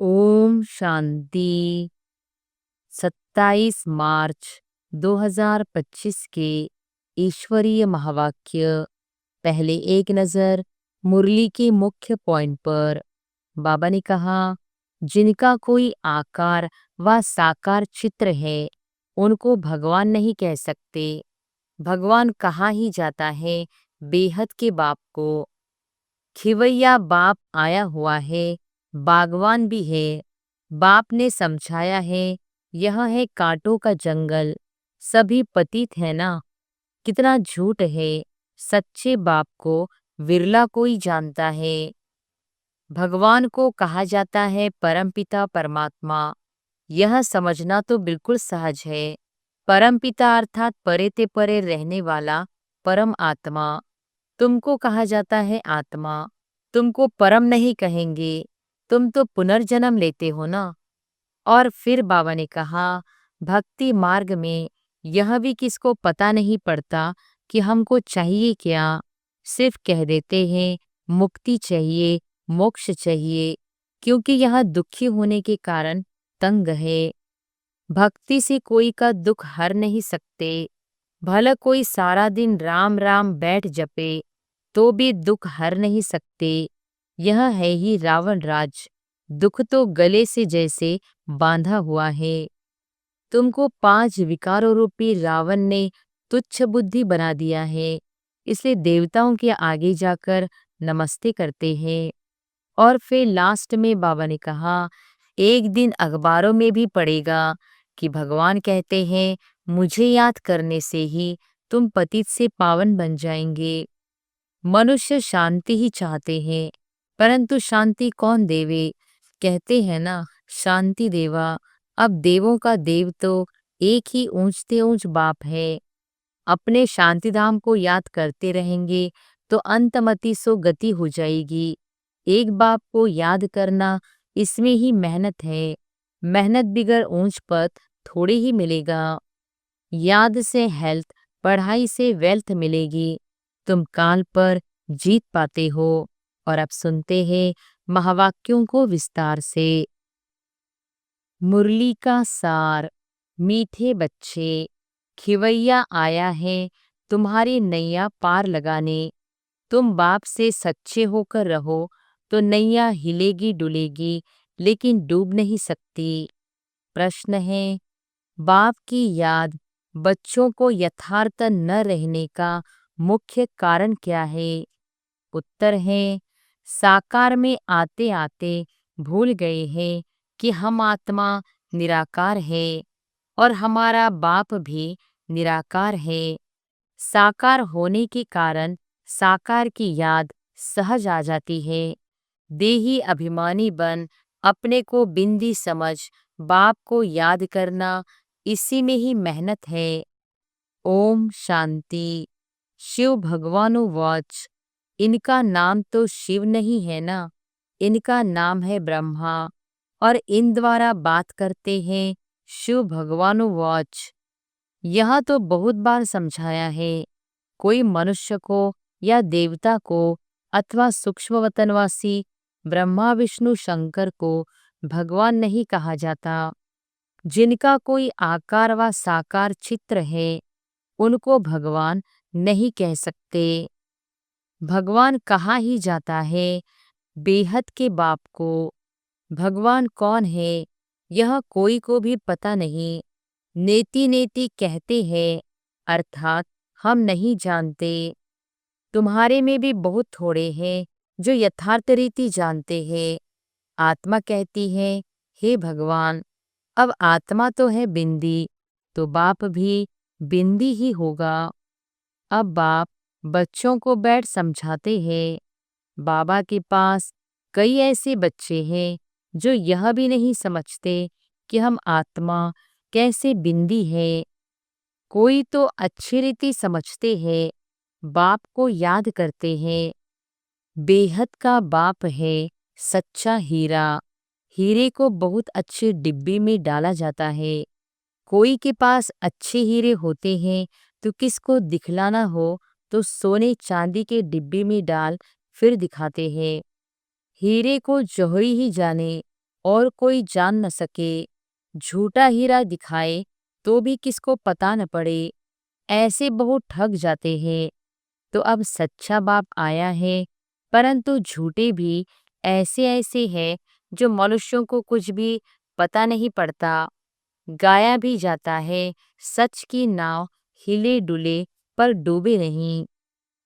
ओम शांति। 27 मार्च 2025 के ईश्वरीय महावाक्य। पहले एक नज़र मुरली के मुख्य पॉइंट पर। बाबा ने कहा, जिनका कोई आकार व साकार चित्र है उनको भगवान नहीं कह सकते। भगवान कहा ही जाता है बेहद के बाप को। खिवैया बाप आया हुआ है, बागवान भी है। बाप ने समझाया है, यह है कांटों का जंगल, सभी पतित है ना। कितना झूठ है, सच्चे बाप को विरला कोई जानता है। भगवान को कहा जाता है परमपिता परमात्मा। यह समझना तो बिल्कुल सहज है। परमपिता अर्थात परे ते परे रहने वाला परम आत्मा। तुमको कहा जाता है आत्मा, तुमको परम नहीं कहेंगे, तुम तो पुनर्जन्म लेते हो ना। और फिर बाबा ने कहा, भक्ति मार्ग में यह भी किसको पता नहीं पड़ता कि हमको चाहिए क्या। सिर्फ कह देते हैं मुक्ति चाहिए, मोक्ष चाहिए, क्योंकि यह दुखी होने के कारण तंग है। भक्ति से कोई का दुख हर नहीं सकते। भला कोई सारा दिन राम राम बैठ जपे तो भी दुख हर नहीं सकते। यह है ही रावण राज। दुख तो गले से जैसे बांधा हुआ है। तुमको 5 विकारों रूपी रावण ने तुच्छ बुद्धि बना दिया है, इसलिए देवताओं के आगे जाकर नमस्ते करते हैं। और फिर लास्ट में बाबा ने कहा, एक दिन अखबारों में भी पढ़ेगा कि भगवान कहते हैं मुझे याद करने से ही तुम पतित से पावन बन जाएंगे। मनुष्य शांति ही चाहते हैं, परंतु शांति कौन देवे। कहते हैं ना, शांति देवा। अब देवों का देव तो एक ही ऊंचते ऊंच बाप है। अपने शांतिधाम को याद करते रहेंगे तो अंतमति सो गति हो जाएगी। एक बाप को याद करना, इसमें ही मेहनत है। मेहनत बिगर ऊंच पद थोड़े ही मिलेगा। याद से हेल्थ, पढ़ाई से वेल्थ मिलेगी। तुम काल पर जीत पाते हो। और अब सुनते हैं महावाक्यों को विस्तार से। मुरली का सार। मीठे बच्चे, खिवैया आया है तुम्हारी नैया पार लगाने। तुम बाप से सच्चे होकर रहो तो नैया हिलेगी डुलेगी, लेकिन डूब नहीं सकती। प्रश्न है, बाप की याद बच्चों को यथार्थ न रहने का मुख्य कारण क्या है। उत्तर है, साकार में आते आते भूल गए हैं कि हम आत्मा निराकार है और हमारा बाप भी निराकार है। साकार होने के कारण साकार की याद सहज आ जाती है। देही अभिमानी बन अपने को बिंदी समझ बाप को याद करना, इसी में ही मेहनत है। ओम शांति। शिव भगवानु वाच। इनका नाम तो शिव नहीं है ना, इनका नाम है ब्रह्मा। और इन द्वारा बात करते हैं शिव भगवानु वाच। यह तो बहुत बार समझाया है। कोई मनुष्य को या देवता को अथवा सूक्ष्म वतनवासी ब्रह्मा विष्णु शंकर को भगवान नहीं कहा जाता। जिनका कोई आकार व साकार चित्र है उनको भगवान नहीं कह सकते। भगवान कहा ही जाता है बेहद के बाप को। भगवान कौन है यह कोई को भी पता नहीं। नेति नेति कहते हैं, अर्थात हम नहीं जानते। तुम्हारे में भी बहुत थोड़े हैं जो यथार्थ रीति जानते हैं। आत्मा कहती है, हे भगवान, अब आत्मा तो है बिंदी, तो बाप भी बिंदी ही होगा। अब बाप बच्चों को बैठ समझाते हैं। बाबा के पास कई ऐसे बच्चे हैं जो यह भी नहीं समझते कि हम आत्मा कैसे बिंदी है। कोई तो अच्छी रीति समझते हैं, बाप को याद करते हैं। बेहद का बाप है सच्चा हीरा। हीरे को बहुत अच्छी डिब्बी में डाला जाता है। कोई के पास अच्छे हीरे होते हैं तो किसको दिखलाना हो तो सोने चांदी के डिब्बी में डाल फिर दिखाते हैं। हीरे को जोहरी ही जाने और कोई जान न सके, झूठा हीरा दिखाए तो भी किसको पता न पड़े, ऐसे बहुत ठग जाते हैं। तो अब सच्चा बाप आया है, परंतु झूठे भी ऐसे ऐसे हैं जो मनुष्यों को कुछ भी पता नहीं पड़ता। गाया भी जाता है, सच की नाव हिले डुले पर डूबे नहीं।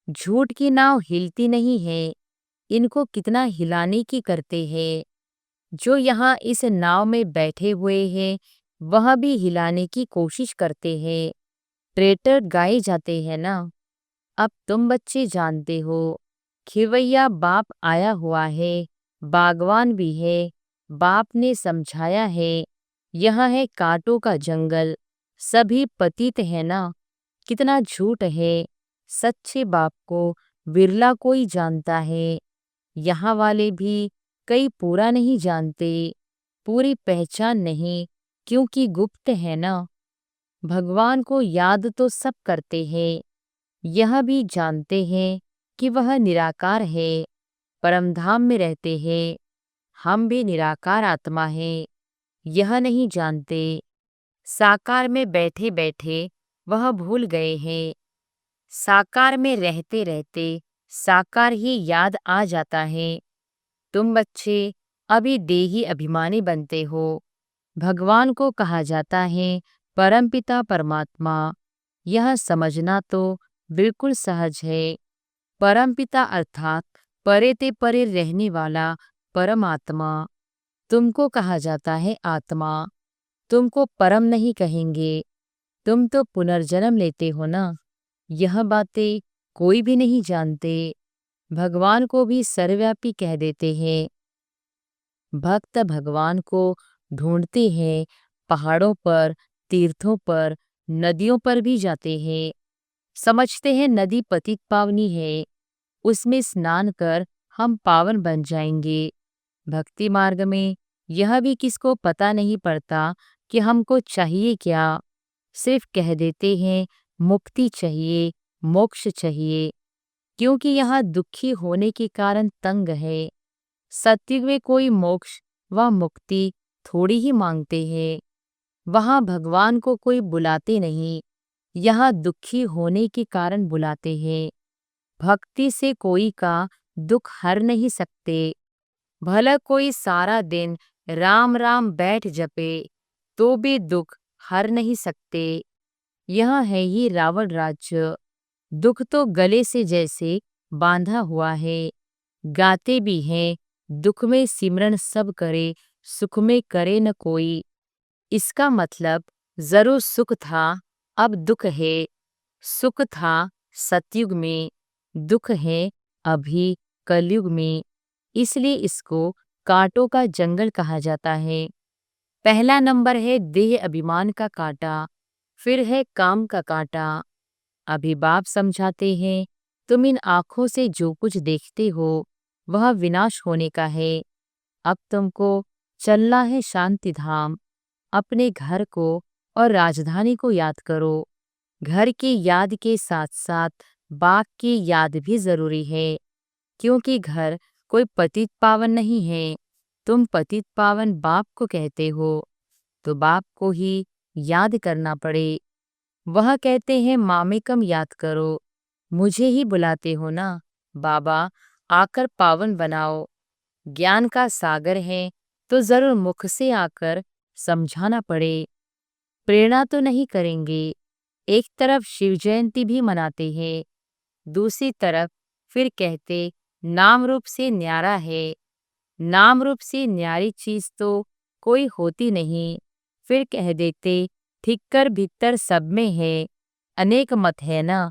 झूठ की नाव हिलती नहीं है, इनको कितना हिलाने की करते हैं। जो यहाँ इस नाव में बैठे हुए हैं, वह भी हिलाने की कोशिश करते हैं। ट्रेटर गाए जाते हैं ना। अब तुम बच्चे जानते हो, खिवैया बाप आया हुआ है, बागवान भी है। बाप ने समझाया है, यह है कांटों का जंगल, सभी पतित है ना। कितना झूठ है, सच्चे बाप को विरला कोई जानता है। यहाँ वाले भी कई पूरा नहीं जानते, पूरी पहचान नहीं, क्योंकि गुप्त है ना। भगवान को याद तो सब करते हैं, यह भी जानते हैं कि वह निराकार है, परमधाम में रहते हैं। हम भी निराकार आत्मा हैं, यह नहीं जानते। साकार में बैठे बैठे वह भूल गए हैं। साकार में रहते रहते साकार ही याद आ जाता है। तुम बच्चे अभी देही अभिमानी बनते हो। भगवान को कहा जाता है परमपिता परमात्मा। यह समझना तो बिल्कुल सहज है। परमपिता अर्थात परे ते परे रहने वाला परमात्मा। तुमको कहा जाता है आत्मा, तुमको परम नहीं कहेंगे। तुम तो पुनर्जन्म लेते हो ना। यह बातें कोई भी नहीं जानते। भगवान को भी सर्वव्यापी कह देते हैं। भक्त भगवान को ढूंढते हैं, पहाड़ों पर, तीर्थों पर, नदियों पर भी जाते हैं। समझते हैं नदी पतित पावनी है, उसमें स्नान कर हम पावन बन जाएंगे। भक्ति मार्ग में यह भी किसको पता नहीं पड़ता कि हमको चाहिए क्या। सिर्फ कह देते हैं मुक्ति चाहिए, मोक्ष चाहिए, क्योंकि यहाँ दुखी होने के कारण तंग है। सत्युग में कोई मोक्ष व मुक्ति थोड़ी ही मांगते हैं। वहाँ भगवान को कोई बुलाते नहीं, यहाँ दुखी होने के कारण बुलाते हैं। भक्ति से कोई का दुख हर नहीं सकते। भला कोई सारा दिन राम राम बैठ जपे तो भी दुख हर नहीं सकते। यह है ही रावण राज्य। दुख तो गले से जैसे बांधा हुआ है। गाते भी हैं दुख में सिमरन सब करे, सुख में करे न कोई। इसका मतलब जरूर सुख था, अब दुख है। सुख था सतयुग में, दुख है अभी कलयुग में। इसलिए इसको कांटों का जंगल कहा जाता है। पहला नंबर है देह अभिमान का कांटा, फिर है काम का कांटा। अभी बाप समझाते हैं, तुम इन आंखों से जो कुछ देखते हो वह विनाश होने का है। अब तुमको चलना है शांति धाम। अपने घर को और राजधानी को याद करो। घर की याद के साथ साथ बाप की याद भी जरूरी है, क्योंकि घर कोई पतित पावन नहीं है। तुम पतित पावन बाप को कहते हो, तो बाप को ही याद करना पड़े। वह कहते हैं मामेकम याद करो, मुझे ही बुलाते हो ना बाबा, आकर पावन बनाओ। ज्ञान का सागर है तो जरूर मुख से आकर समझाना पड़े। प्रेरणा तो नहीं करेंगे। एक तरफ शिव जयंती भी मनाते हैं, दूसरी तरफ फिर कहते नाम रूप से न्यारा है। नाम रूप से न्यारी चीज तो कोई होती नहीं। फिर कह देते ठिक्कर भीतर सब में है। अनेक मत है ना।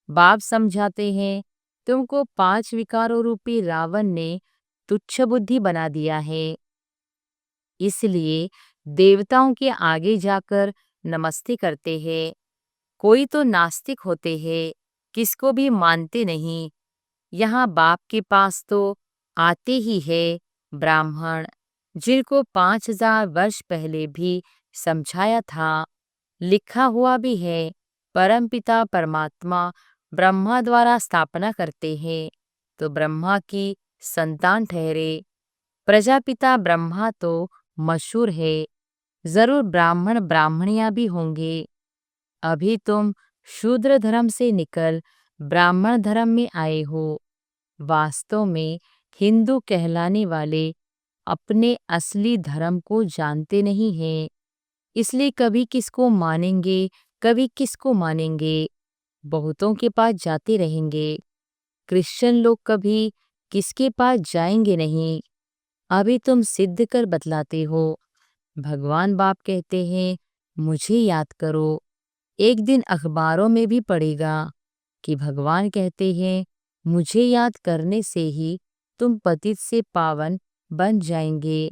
बाप समझाते हैं तुमको 5 विकारों रूपी रावण ने तुच्छ बुद्धि बना दिया है। इसलिए देवताओं के आगे जाकर नमस्ते करते हैं। कोई तो नास्तिक होते हैं, किसको भी मानते नहीं। यहाँ बाप के पास तो आते ही है ब्राह्मण, जिनको 5000 वर्ष पहले भी समझाया था। लिखा हुआ भी है परमपिता परमात्मा ब्रह्मा द्वारा स्थापना करते हैं तो ब्रह्मा की संतान ठहरे। प्रजापिता ब्रह्मा तो मशहूर है, जरूर ब्राह्मण ब्राह्मणियां भी होंगे। अभी तुम शूद्र धर्म से निकल ब्राह्मण धर्म में आए हो। वास्तव में हिंदू कहलाने वाले अपने असली धर्म को जानते नहीं हैं, इसलिए कभी किसको मानेंगे, कभी किसको मानेंगे, बहुतों के पास जाते रहेंगे। क्रिश्चियन लोग कभी किसके पास जाएंगे नहीं। अभी तुम सिद्ध कर बतलाते हो। भगवान बाप कहते हैं, मुझे याद करो। एक दिन अखबारों में भी पढ़ेगा कि भगवान कहते हैं, मुझे याद करने से ही तुम पतित से पावन बन जाएंगे।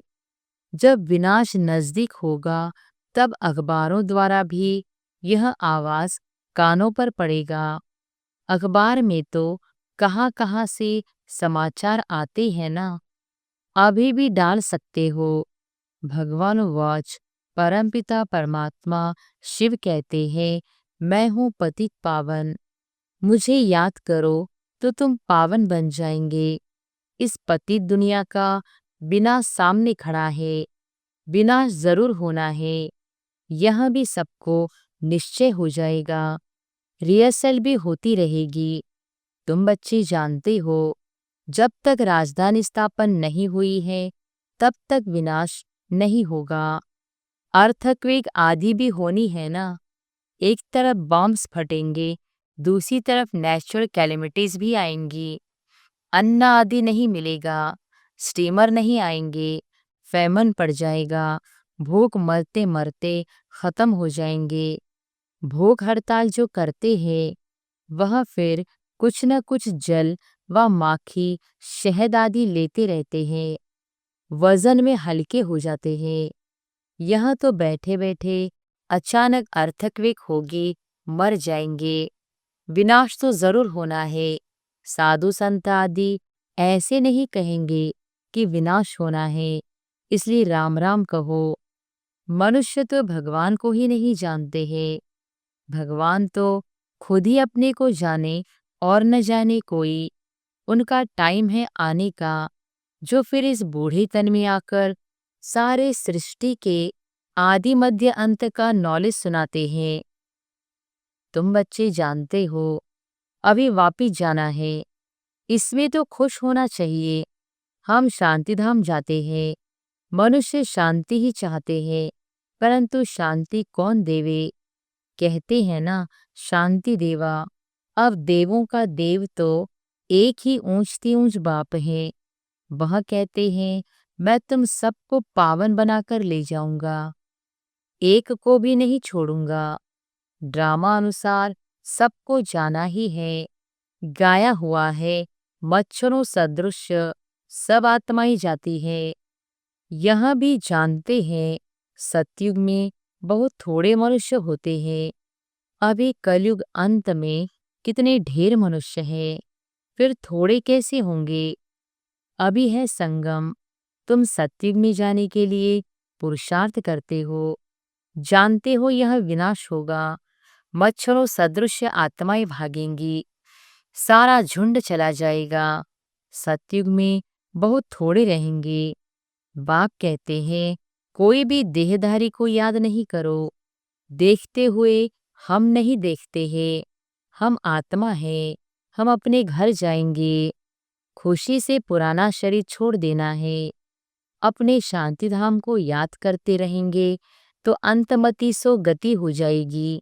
जब विनाश नजदीक होगा तब अखबारों द्वारा भी यह आवाज कानों पर पड़ेगा। अखबार में तो कहाँ-कहाँ से समाचार आते हैं ना, अभी भी डाल सकते हो। भगवान वाच परमपिता परमात्मा शिव कहते हैं, मैं हूँ पतित पावन, मुझे याद करो तो तुम पावन बन जाएंगे। इस पतित दुनिया का विनाश सामने खड़ा है, विनाश जरूर होना है, यह भी सबको निश्चय हो जाएगा। रिहर्सल भी होती रहेगी। तुम बच्चे जानते हो, जब तक राजधानी स्थापन नहीं हुई है तब तक विनाश नहीं होगा। अर्थक्वेक आदि भी होनी है ना। एक तरफ बॉम्ब्स फटेंगे, दूसरी तरफ नेचुरल कैलेमिटीज भी आएंगी। अन्न आदि नहीं मिलेगा, स्टीमर नहीं आएंगे, फैमन पड़ जाएगा, भूख मरते मरते खत्म हो जाएंगे। भूख हड़ताल जो करते हैं वह फिर कुछ न कुछ जल व माखी शहद आदि लेते रहते हैं, वजन में हल्के हो जाते हैं। यह तो बैठे बैठे अचानक अर्थक्वेक होगी, मर जाएंगे। विनाश तो जरूर होना है। साधु संत आदि ऐसे नहीं कहेंगे कि विनाश होना है, इसलिए राम राम कहो। मनुष्य तो भगवान को ही नहीं जानते हैं। भगवान तो खुद ही अपने को जाने और न जाने कोई। उनका टाइम है आने का, जो फिर इस बूढ़े तन में आकर सारे सृष्टि के आदि मध्य अंत का नॉलेज सुनाते हैं। तुम बच्चे जानते हो, अभी वापिस जाना है, इसमें तो खुश होना चाहिए। हम शांतिधाम जाते हैं। मनुष्य शांति ही चाहते हैं, परंतु शांति कौन देवे। कहते हैं ना, शांति देवा। अब देवों का देव तो एक ही ऊंचती ऊंच बाप है। वह कहते हैं, मैं तुम सबको पावन बनाकर ले जाऊंगा, एक को भी नहीं छोड़ूंगा। ड्रामा अनुसार सबको जाना ही है। गाया हुआ है, मच्छरों सदृश सब आत्माएं जाती है। यह भी जानते हैं, सतयुग में बहुत थोड़े मनुष्य होते हैं। अभी कलयुग अंत में कितने ढेर मनुष्य हैं, फिर थोड़े कैसे होंगे। अभी है संगम। तुम सतयुग में जाने के लिए पुरुषार्थ करते हो, जानते हो यह विनाश होगा। मच्छरों सदृश आत्माएं भागेंगी, सारा झुंड चला जाएगा। सतयुग में बहुत थोड़े रहेंगे। बाप कहते हैं, कोई भी देहधारी को याद नहीं करो। देखते हुए हम नहीं देखते हैं, हम आत्मा है, हम अपने घर जाएंगे। खुशी से पुराना शरीर छोड़ देना है। अपने शांतिधाम को याद करते रहेंगे तो अंतमति सो गति हो जाएगी।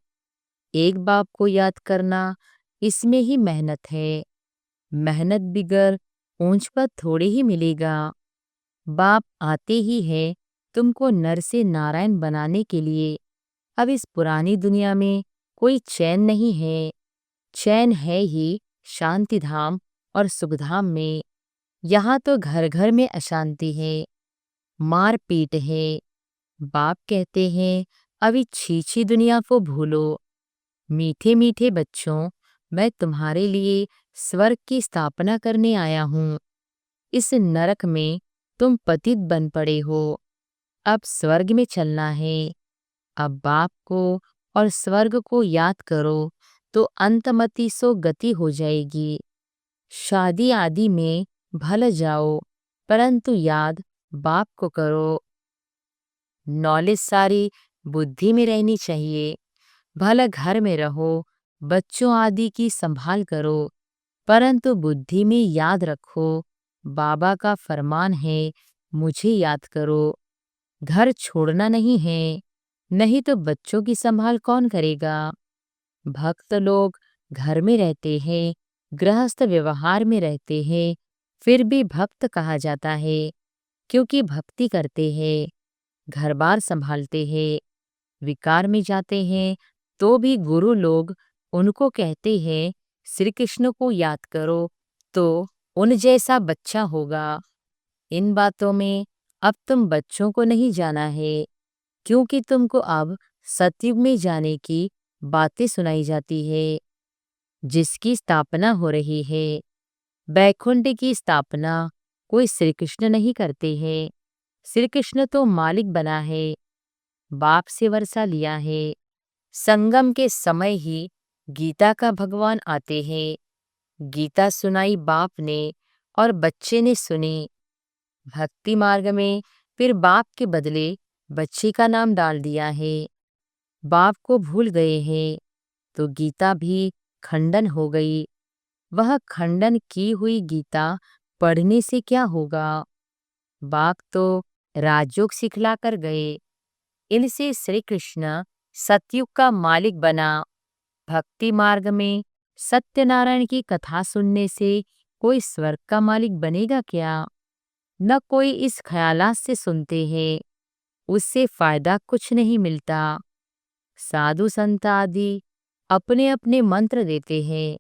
एक बाप को याद करना, इसमें ही मेहनत है। मेहनत बिगर ऊंच पद थोड़े ही मिलेगा। बाप आते ही है तुमको नर से नारायण बनाने के लिए। अब इस पुरानी दुनिया में कोई चैन नहीं है। चैन है ही शांतिधाम और सुखधाम में। यहाँ तो घर घर में अशांति है, मार पीट है। बाप कहते हैं, अभी छीछी दुनिया को भूलो। मीठे मीठे बच्चों, मैं तुम्हारे लिए स्वर्ग की स्थापना करने आया हूँ। इस नरक में तुम पतित बन पड़े हो, अब स्वर्ग में चलना है। अब बाप को और स्वर्ग को याद करो तो अंतमति सो गति हो जाएगी। शादी आदि में भल जाओ, परंतु याद बाप को करो। नॉलेज सारी बुद्धि में रहनी चाहिए। भला घर में रहो, बच्चों आदि की संभाल करो, परंतु बुद्धि में याद रखो, बाबा का फरमान है, मुझे याद करो। घर छोड़ना नहीं है, नहीं तो बच्चों की संभाल कौन करेगा। भक्त लोग घर में रहते हैं, गृहस्थ व्यवहार में रहते हैं, फिर भी भक्त कहा जाता है, क्योंकि भक्ति करते हैं, घर बार संभालते हैं। विकार में जाते हैं तो भी गुरु लोग उनको कहते हैं, श्री कृष्ण को याद करो तो उन जैसा बच्चा होगा। इन बातों में अब तुम बच्चों को नहीं जाना है, क्योंकि तुमको अब सतयुग में जाने की बातें सुनाई जाती है, जिसकी स्थापना हो रही है। बैकुंठ की स्थापना कोई श्री कृष्ण नहीं करते हैं। श्री कृष्ण तो मालिक बना है, बाप से वर्षा लिया है। संगम के समय ही गीता का भगवान आते हैं। गीता सुनाई बाप ने और बच्चे ने सुनी। भक्ति मार्ग में फिर बाप के बदले बच्चे का नाम डाल दिया है। बाप को भूल गए हैं तो गीता भी खंडन हो गई। वह खंडन की हुई गीता पढ़ने से क्या होगा। बाप तो राजयोग सिखला कर गए। इनसे श्री कृष्ण सतयुग का मालिक बना। भक्ति मार्ग में सत्यनारायण की कथा सुनने से कोई स्वर्ग का मालिक बनेगा क्या। न कोई इस ख्यालात से सुनते हैं, उससे फायदा कुछ नहीं मिलता। साधु संत आदि अपने अपने मंत्र देते हैं,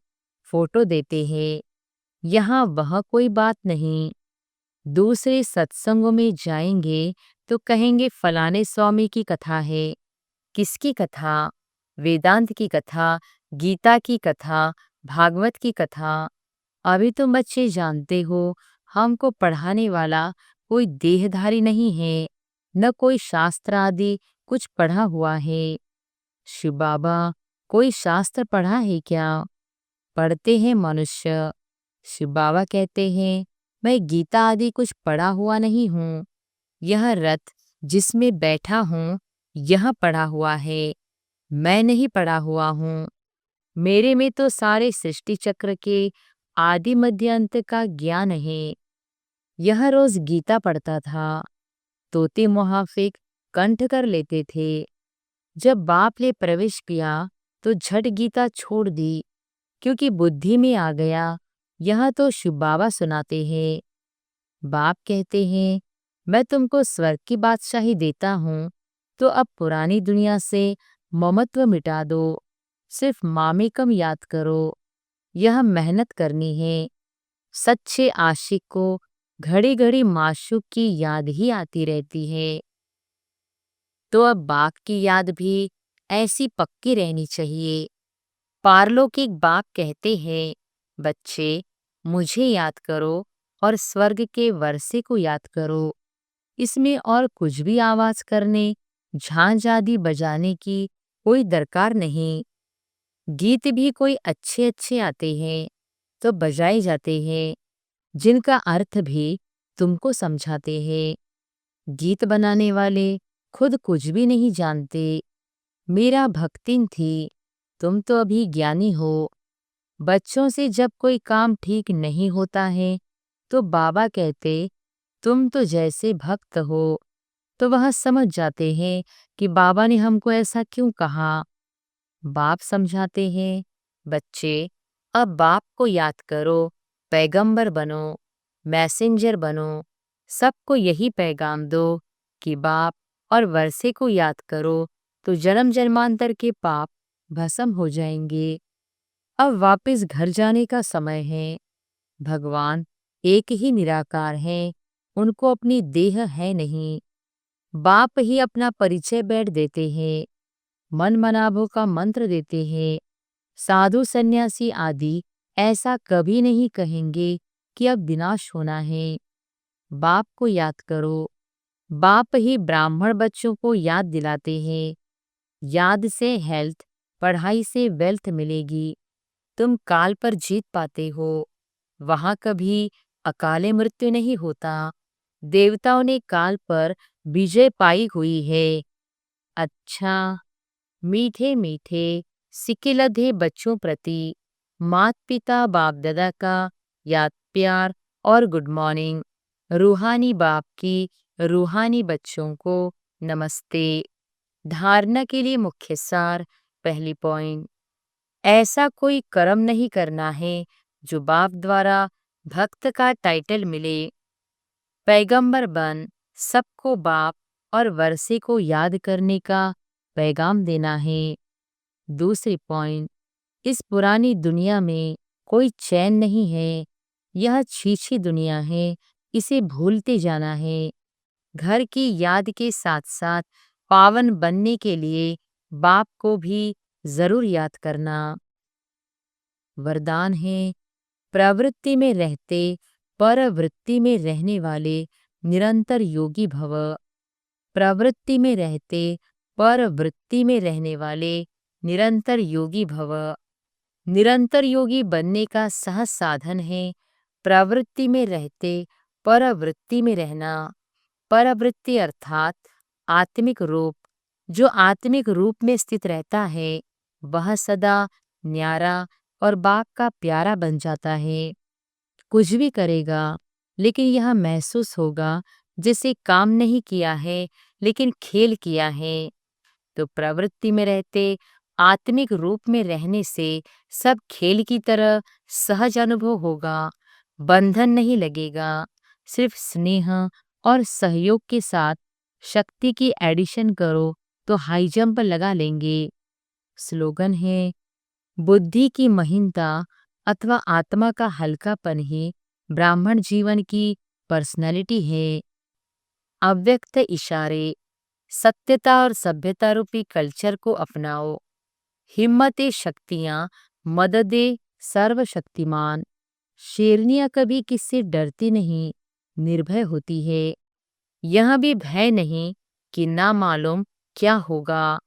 फोटो देते हैं, यहाँ वह कोई बात नहीं। दूसरे सत्संगों में जाएंगे तो कहेंगे फलाने स्वामी की कथा है। किसकी कथा। वेदांत की कथा, गीता की कथा, भागवत की कथा। अभी तुम बच्चे जानते हो, हमको पढ़ाने वाला कोई देहधारी नहीं है, न कोई शास्त्र आदि कुछ पढ़ा हुआ है। शिव बाबा कोई शास्त्र पढ़ा है क्या। पढ़ते हैं मनुष्य। शिव बाबा कहते हैं, मैं गीता आदि कुछ पढ़ा हुआ नहीं हूँ। यह रथ जिसमें बैठा हूँ, यह पढ़ा हुआ है, मैं नहीं पढ़ा हुआ हूँ। मेरे में तो सारे सृष्टि चक्र के आदि मध्य अंत का ज्ञान है। यह रोज गीता पढ़ता था। तोते मुहाफिक कंठ कर लेते थे। जब बाप ने प्रवेश किया तो झट गीता छोड़ दी, क्योंकि बुद्धि में आ गया यह तो शिव बाबा सुनाते हैं। बाप कहते हैं, मैं तुमको स्वर्ग की बादशाही देता हूँ, तो अब पुरानी दुनिया से ममत्व मिटा दो, सिर्फ मामेकम याद करो। यह मेहनत करनी है। सच्चे आशिक को घड़ी घड़ी माशूक की याद ही आती रहती है। तो अब बाप की याद भी ऐसी पक्की रहनी चाहिए। पारलौकिक बाप कहते हैं, बच्चे मुझे याद करो और स्वर्ग के वर्षे को याद करो। इसमें और कुछ भी आवाज करने, झांझ आदि बजाने की कोई दरकार नहीं। गीत भी कोई अच्छे अच्छे आते हैं तो बजाए जाते हैं, जिनका अर्थ भी तुमको समझाते हैं। गीत बनाने वाले खुद कुछ भी नहीं जानते। मेरा भक्तिन थी, तुम तो अभी ज्ञानी हो। बच्चों से जब कोई काम ठीक नहीं होता है तो बाबा कहते, तुम तो जैसे भक्त हो, तो वह समझ जाते हैं कि बाबा ने हमको ऐसा क्यों कहा। बाप समझाते हैं, बच्चे अब बाप को याद करो, पैगंबर बनो, मैसेंजर बनो। सबको यही पैगाम दो कि बाप और वर्षे को याद करो तो जन्म जन्मांतर के पाप भस्म हो जाएंगे। अब वापस घर जाने का समय है। भगवान एक ही निराकार हैं, उनको अपनी देह है नहीं। बाप ही अपना परिचय बैठ देते हैं, मन मनाभों का मंत्र देते हैं। साधु सन्यासी आदि ऐसा कभी नहीं कहेंगे कि अब विनाश होना है। बाप को याद करो। बाप ही ब्राह्मण बच्चों को याद दिलाते हैं। याद से हेल्थ, पढ़ाई से वेल्थ मिलेगी। तुम काल पर जीत पाते हो। वहां कभी अकाले मृत्यु नहीं होता। देवताओं ने काल पर विजय पाई हुई है। अच्छा, मीठे मीठे सिक्के लधे बच्चों प्रति मात पिता बाप दादा का याद प्यार और गुड मॉर्निंग। रूहानी बाप की रूहानी बच्चों को नमस्ते। धारणा के लिए मुख्य सार। पहली पॉइंट, ऐसा कोई कर्म नहीं करना है जो बाप द्वारा भक्त का टाइटल मिले। पैगंबर बन सबको बाप और वर्षे को याद करने का पैगाम देना है। दूसरी पॉइंट, इस पुरानी दुनिया में कोई चैन नहीं है। यह छीछी दुनिया है, इसे भूलते जाना है। घर की याद के साथ साथ पावन बनने के लिए बाप को भी जरूर याद करना। वरदान है, प्रवृत्ति में रहते परवृत्ति में रहने वाले निरंतर योगी भव। प्रवृत्ति में रहते परवृत्ति में रहने वाले निरंतर योगी भव। निरंतर योगी बनने का सहज साधन है प्रवृत्ति में रहते परवृत्ति में रहना। परवृत्ति अर्थात आत्मिक रूप। जो आत्मिक रूप में स्थित रहता है वह सदा न्यारा और बाप का प्यारा बन जाता है। कुछ भी करेगा लेकिन यह महसूस होगा जैसे काम नहीं किया है लेकिन खेल किया है। तो प्रवृत्ति में रहते आत्मिक रूप में रहने से सब खेल की तरह सहज अनुभव होगा। बंधन नहीं लगेगा, सिर्फ स्नेह और सहयोग के साथ शक्ति की एडिशन करो तो हाई जंप लगा लेंगे। स्लोगन है, बुद्धि की महीनता अथवा आत्मा का हल्कापन ही ब्राह्मण जीवन की पर्सनैलिटी है। अव्यक्त इशारे। सत्यता और सभ्यता रूपी कल्चर को अपनाओ। हिम्मते शक्तियां मददे सर्वशक्तिमान। शेरनियां कभी किससे डरती नहीं, निर्भय होती है। यह भी भय नहीं कि ना मालूम क्या होगा।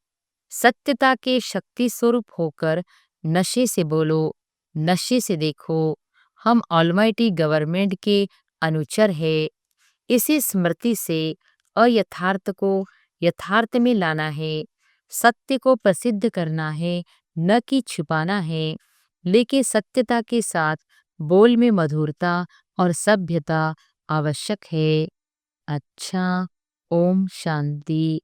सत्यता के शक्ति स्वरूप होकर नशे से बोलो, नशे से देखो। हम ऑलमाइटी गवर्नमेंट के अनुचर है। इसी स्मृति से अयथार्थ को यथार्थ में लाना है। सत्य को प्रसिद्ध करना है, न कि छुपाना है। लेकिन सत्यता के साथ बोल में मधुरता और सभ्यता आवश्यक है। अच्छा, ओम शांति।